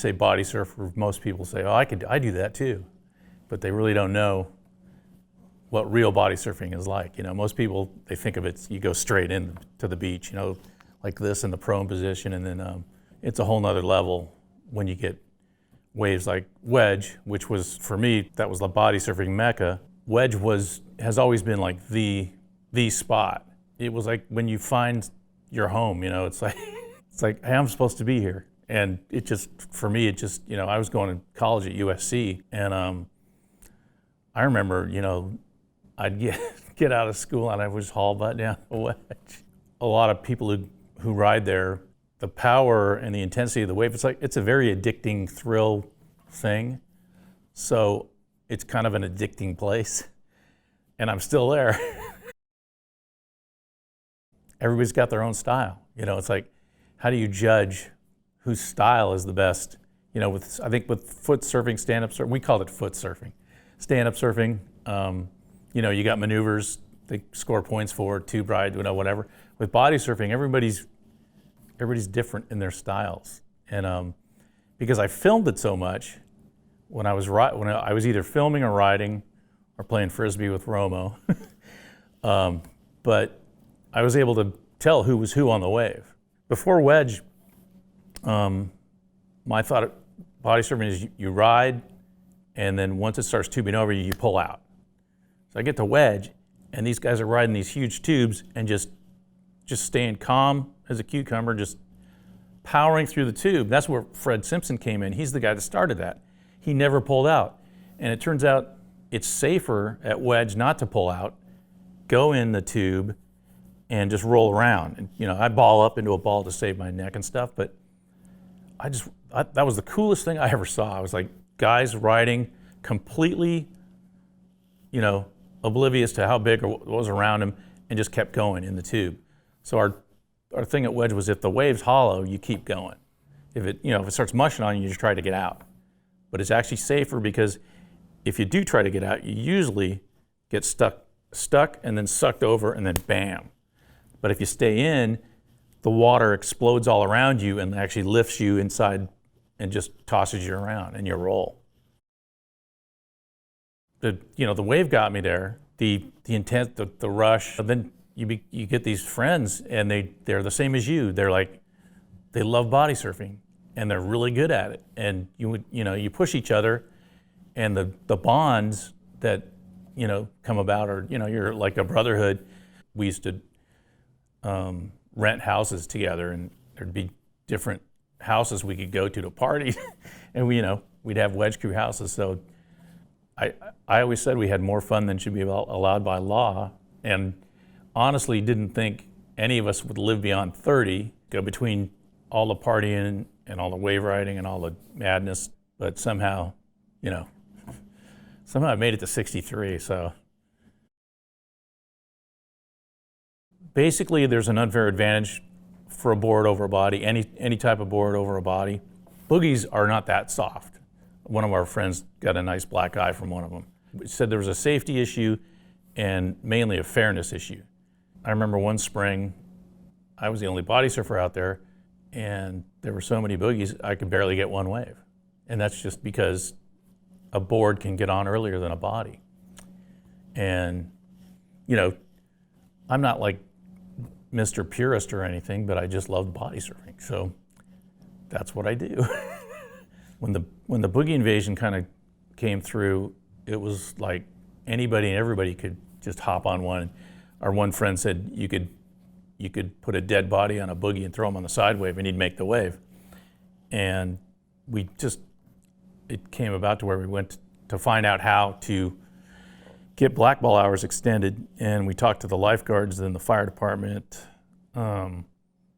say body surfer, most people say, oh, I do that too. But they really don't know what real body surfing is like. You know, most people, they think of it, you go straight in to the beach, you know, like this in the prone position, and then it's a whole nother level when you get waves like Wedge, which was, for me, that was the body surfing mecca. Wedge has always been like the spot. It was like when you find your home, you know, it's like, hey, I'm supposed to be here. And it just, for me, it just, you know, I was going to college at USC, and I remember, you know, I'd get out of school and I was haul butt down the Wedge. A lot of people who ride there, the power and the intensity of the wave, it's a very addicting thrill thing. So it's kind of an addicting place, and I'm still there. Everybody's got their own style. You know, it's like, how do you judge whose style is the best? You know, I think with foot surfing, stand-up surfing, we called it foot surfing. Stand-up surfing, you know, you got maneuvers, they score points for, tube ride, you know, whatever. With body surfing, everybody's different in their styles. And because I filmed it so much, when I was either filming or riding or playing Frisbee with Romo, but I was able to tell who was who on the wave. Before Wedge, my thought of body surfing is you ride, and then once it starts tubing over you, you pull out. So I get to Wedge, and these guys are riding these huge tubes and just staying calm as a cucumber, just powering through the tube. That's where Fred Simpson came in. He's the guy that started that. He never pulled out. And it turns out it's safer at Wedge not to pull out, go in the tube, and just roll around. And, you know, I ball up into a ball to save my neck and stuff, but that was the coolest thing I ever saw. I was like, guys riding completely, you know, oblivious to how big or what was around him, and just kept going in the tube. So our thing at Wedge was, if the wave's hollow, you keep going. If it starts mushing on you, you just try to get out. But it's actually safer, because if you do try to get out, you usually get stuck and then sucked over, and then bam. But if you stay in, the water explodes all around you and actually lifts you inside and just tosses you around, and you roll. The wave got me there. The intent, the rush. And then you get these friends, and they're the same as you. They're like, they love body surfing, and they're really good at it. And you push each other, and the bonds that come about are, you're like a brotherhood. We used to rent houses together, and there'd be different houses we could go to party, and we'd have Wedge Crew houses. So I always said we had more fun than should be allowed by law, and honestly didn't think any of us would live beyond 30, go between all the partying and all the wave riding and all the madness, but somehow I made it to 63, so. Basically, there's an unfair advantage for a board over a body, any type of board over a body. Boogies are not that soft. One of our friends got a nice black eye from one of them. He said there was a safety issue and mainly a fairness issue. I remember one spring, I was the only body surfer out there, and there were so many boogies, I could barely get one wave. And that's just because a board can get on earlier than a body. And, I'm not like Mr. Purist or anything, but I just loved body surfing. So that's what I do. When the boogie invasion kind of came through, it was like anybody and everybody could just hop on one. Our one friend said you could put a dead body on a boogie and throw him on the side wave, and he'd make the wave. And it came about to where we went to find out how to get black ball hours extended, and we talked to the lifeguards and the fire department, and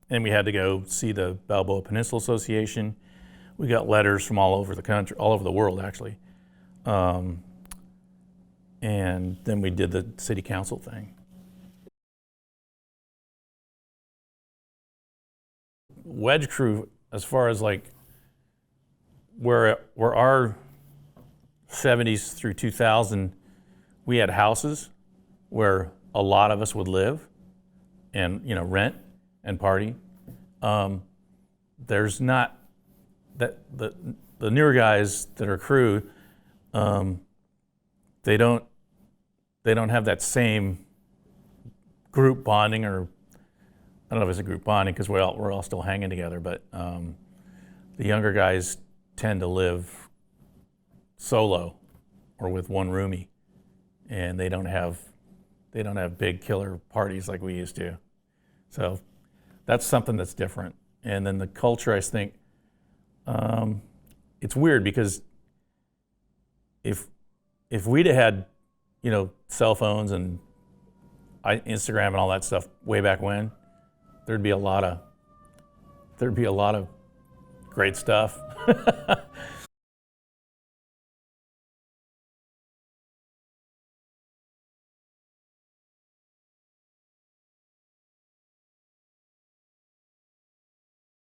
we had to go see the Balboa Peninsula Association. We got letters from all over the country, all over the world actually, and then we did the city council thing. Wedge Crew, as far as like where our 70s through 2000, we had houses where a lot of us would live and rent and party. There's not that the newer guys that are crew, they don't have that same group bonding, or I don't know if it's a group bonding because we're all still hanging together, but the younger guys tend to live solo or with one roomie, and they don't have big killer parties like we used to. So that's something that's different. And then the culture, I think, it's weird because if we'd have had, cell phones and Instagram and all that stuff way back when, there'd be a lot of great stuff.